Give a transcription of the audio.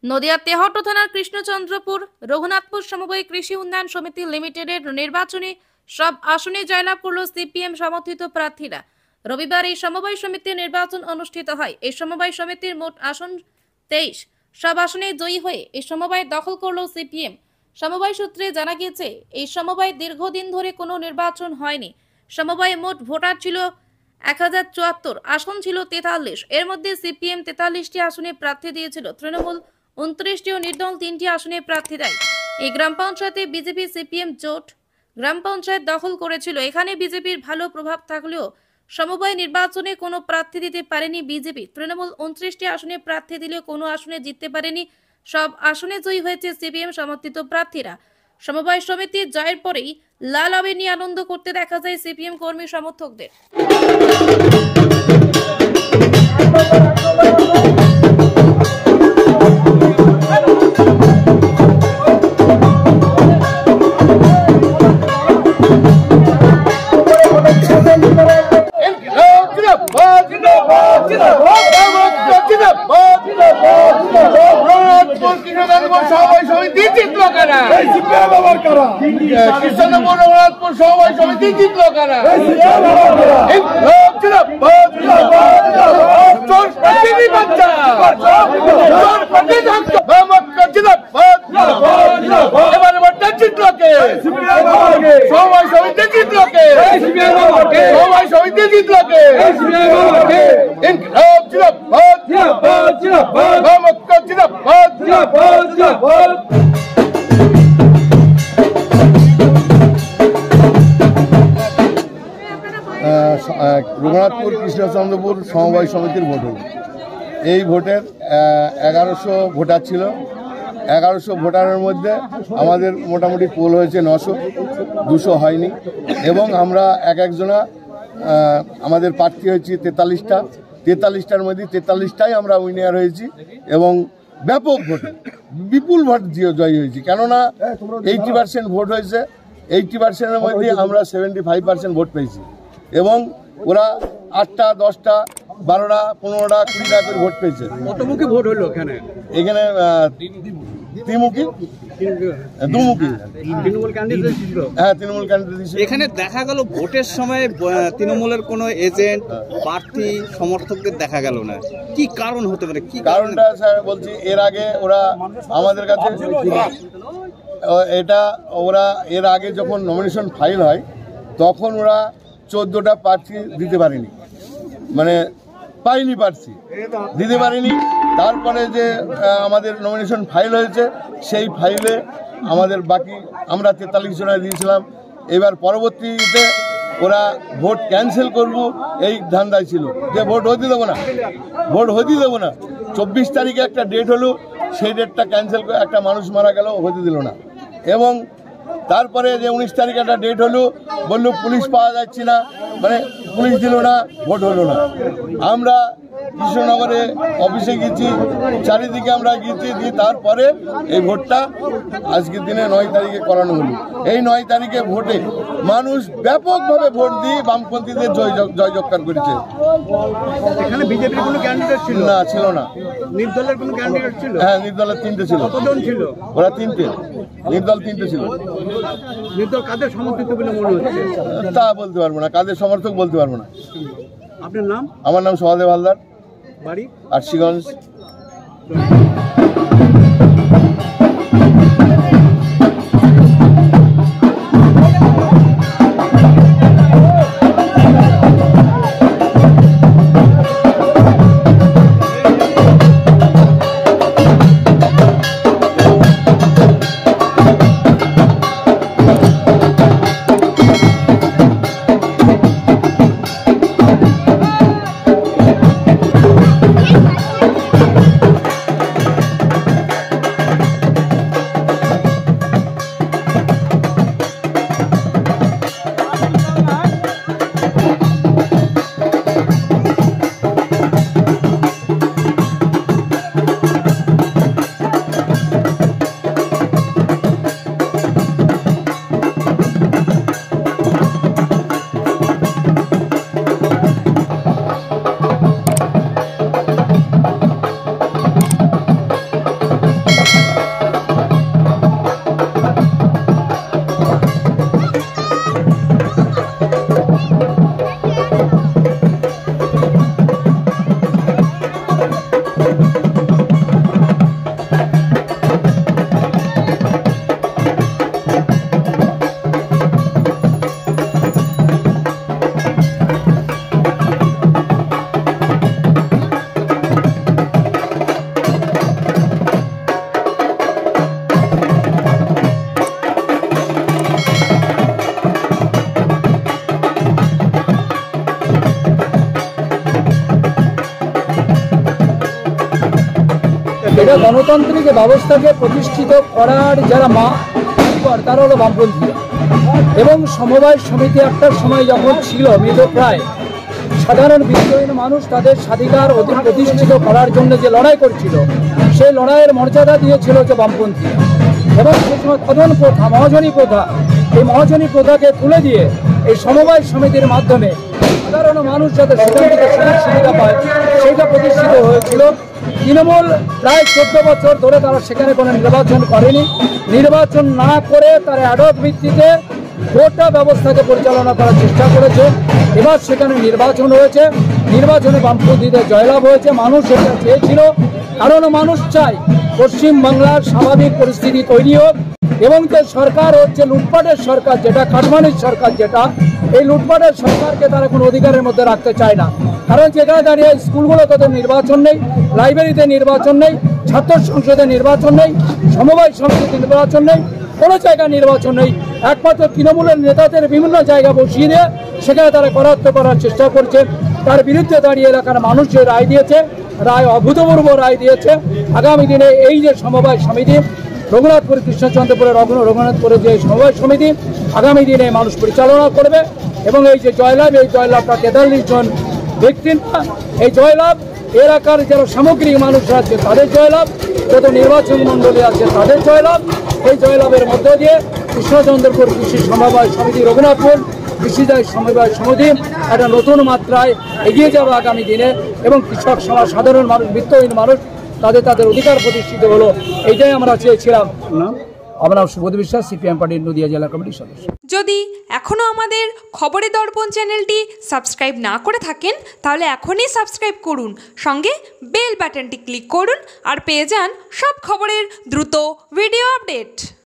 নদিয়া তেহট্ট থানার কৃষ্ণচন্দ্রপুর রঘুনাথপুর সমবায় কৃষি উন্নয়ন সমিতি লিমিটেডের নির্বাচনে সব আসনে জয়লাভ করল সিপিএম সমর্থিত প্রার্থীরা। রবিবার এই সমবায় সমিতির নির্বাচন অনুষ্ঠিত হয়। এই সমবায় সমিতির মোট আসন 23। সব আসনে জয়ী হয়ে এই সমবায় দখল করল সিপিএম। সমবায় সূত্রে জানা গিয়েছে, এই সমবায় দীর্ঘদিন ধরে কোনো নির্বাচন হয়নি। সমবায়ে মোট ভোটার ছিল 1074, আসন ছিল 43। এর মধ্যে সিপিএম 43টি আসনে প্রার্থী দিয়েছিল, তৃণমূল 29টি ও নির্দল 3টি আসনে প্রার্থী দেয়। এই গ্রাম পঞ্চায়েতে বিজেপি সিপিএম জোট গ্রাম পঞ্চায়েত দখল করেছিল। এখানে বিজেপির ভালো প্রভাব থাকলেও সমবায় নির্বাচনে কোনো প্রার্থী দিতে পারেনি বিজেপি। তৃণমূল 29টি আসনে প্রার্থী দিলেও কোনো আসনে জিততে পারেনি। সব আসনে জয়ী হয়েছে সিপিএম সমর্থিত প্রার্থীরা। সমবায় সমিতির জয়ের পরেই লাল আবির নিয়ে আনন্দ করতে দেখা যায় সিপিএম কর্মী সমর্থকদের। রঘুনাথপুর কৃষ্ণচন্দ্রপুর সমবায় সমিতির ভোট হল। এই ভোটের 1100 ভোটার ছিল। 1100 ভোটারের মধ্যে আমাদের মোটামুটি পোল হয়েছে 900, 200 হয়নি। এবং আমরা একজনা আমাদের প্রার্থী হয়েছি 43টার মধ্যে 43টাই আমরা উইনার হয়েছি এবং ব্যাপক ভোটে বিপুল ভোট জয়ী হয়েছি। কেননা 80% ভোট হয়েছে। 80%-এর মধ্যে আমরা 75% ভোট পেয়েছি এবং ওরা 8টা, 10টা, 12টা, 15টা, 20টা করে ভোট পেয়েছে। কতমুখী ভোট হলো এখানে? এখানে দুমুখী। তৃণমূল ক্যান্ডিডেট ছিল। হ্যাঁ, তৃণমূল ক্যান্ডিডেট ছিল। এখানে দেখা গেল ভোটের সময় তৃণমূলের কোনো এজেন্ট, প্রার্থী, সমর্থকদের দেখা গেল না। কি কারণ হতে পারে? কি কারণটা স্যার বলছি, এর আগে ওরা আমাদের কাছে এর আগে যখন নমিনেশন ফাইল হয় তখন ওরা 14টা প্রার্থী দিতে পারেনি, মানে পাইনি প্রার্থী দিতে পারেনি। তারপরে যে আমাদের নমিনেশন ফাইল হয়েছে সেই ফাইলে আমাদের আমরা 43 জনে দিয়েছিলাম। এবার পরবর্তীতে ওরা ভোট ক্যান্সেল করব এই ধান্দায় ছিল, যে ভোট হতে দেবো না। 24 তারিখে একটা ডেট হলো, সেই ডেটটা ক্যান্সেল করে একটা মানুষ মারা গেল, হতে দিল না। এবং তারপরে যে 19 তারিখে একটা ডেট হলো, বললো পুলিশ পাওয়া যাচ্ছে না, মানে পুলিশ দিল না, ভোট হলো না। আমরা কৃষ্ণনগরে অফিসে গেছি, চারিদিকে আমরা গিয়েছি, দিয়ে তারপরে এই ভোটটা আজকের দিনে 9 তারিখে করানো হলো। এই 9 তারিখে ভোটে মানুষ ব্যাপকভাবে ভোট দিয়ে বামপন্থীদের জয়জয়কার করেছে। এখানে বিজেপির কোনো ক্যান্ডিডেট ছিল না? ছিল না। নির্দলের কোনো ক্যান্ডিডেট ছিল? হ্যাঁ, নির্দলের 3টে ছিল। কতজন ছিল? ওরা 3টে, নির্দল 3টে ছিল। নির্দল কাদের সমর্থিত বলে মনে হচ্ছে? তা বলতে পারবো না, কাদের সমর্থক বলতে পারবো না। আপনার নাম? আমার নাম সহদেব হালদার, বাড়ি আরশিগঞ্জ। এটা গণতান্ত্রিক ব্যবস্থাকে প্রতিষ্ঠিত করার যারা তারা হলো বামপন্থী এবং সমবায় সমিতি একটা সময় যখন ছিল মৃতপ্রায়, সাধারণ বিত্তহীন মানুষ তাদের স্বাধিকার প্রতিষ্ঠিত করার জন্য যে লড়াই করছিল, সেই লড়াইয়ের মর্যাদা দিয়েছিল যে বামপন্থী। এবং সেই সময় কদন প্রথা, মহাজনী প্রথা, এই মহাজনী প্রথাকে তুলে দিয়ে এই সমবায় সমিতির মাধ্যমে সাধারণ মানুষ যাতে সেখান থেকে সুযোগ সুবিধা পায় সেইটা প্রতিষ্ঠিত হয়েছিল। তৃণমূল প্রায় 14 বছর ধরে তারা সেখানে কোনো নির্বাচন করেনি। নির্বাচন না করে তারা অ্যাডক ভিত্তিতে গোটা ব্যবস্থাকে পরিচালনা করার চেষ্টা করেছে। এবার সেখানে নির্বাচন হয়েছে, নির্বাচনে বামপন্থীদের জয়লাভ হয়েছে। মানুষ এটা চেয়েছিল, কারণ মানুষ চায় পশ্চিমবাংলার স্বাভাবিক পরিস্থিতি তৈরি হোক এবং যে সরকার হচ্ছে লুটপাটের সরকার, যেটা কাটমানির সরকার, যেটা এই লুটপাটের সরকারকে তারা কোনো অধিকারের মধ্যে রাখতে চায় না। কারণ যেখানে দাঁড়িয়ে স্কুলগুলোতে তো নির্বাচন নেই, লাইব্রেরিতে নির্বাচন নেই, ছাত্র সংসদে নির্বাচন নেই, সমবায় সমিতিতে নির্বাচন নেই, কোনো জায়গায় নির্বাচন নেই। একমাত্র তৃণমূলের নেতাদের বিভিন্ন জায়গা বসিয়ে দিয়ে সেখানে তারা করায়ত্ত করার চেষ্টা করছে। তার বিরুদ্ধে দাঁড়িয়ে এলাকার মানুষ যে রায় দিয়েছে, রায় অভূতপূর্ব রায় দিয়েছে। আগামী দিনে এই যে সমবায় সমিতি রঘুনাথপুর, কৃষ্ণচন্দ্রপুরে রঘুনাথপুরে যে সমবায় সমিতি আগামী দিনে মানুষ পরিচালনা করবে এবং এই যে জয়লাভ, এই জয়লাভটা 43 জন ব্যক্তির না, এই জয়লাভ এলাকার যারা সামগ্রিক মানুষরা আছে তাদের জয়লাভ, যত নির্বাচন মণ্ডলী আছে তাদের জয়লাভ। এই জয়লাভের মধ্য দিয়ে কৃষ্ণচন্দ্রপুর কৃষি সমবায় সমিতি, রঘুনাথপুর কৃষিজায় সমবায় সমিতি একটা নতুন মাত্রায় এগিয়ে যাবে আগামী দিনে এবং কৃষক সমাজ, সাধারণ মানুষ, বিত্তহীন মানুষ তাদের অধিকার প্রতিষ্ঠিত হলো, এইটাই আমরা চেয়েছিলাম। আমার নাম সুবোধ বিশ্বাস, সিপিএম পার্টির নদিয়া জেলা কমিটির সদস্য। যদি এখনও আমাদের খবরের দর্পণ চ্যানেলটি সাবস্ক্রাইব না করে থাকেন তাহলে এখনই সাবস্ক্রাইব করুন, সঙ্গে বেল বাটনটি ক্লিক করুন আর পেয়ে যান সব খবরের দ্রুত ভিডিও আপডেট।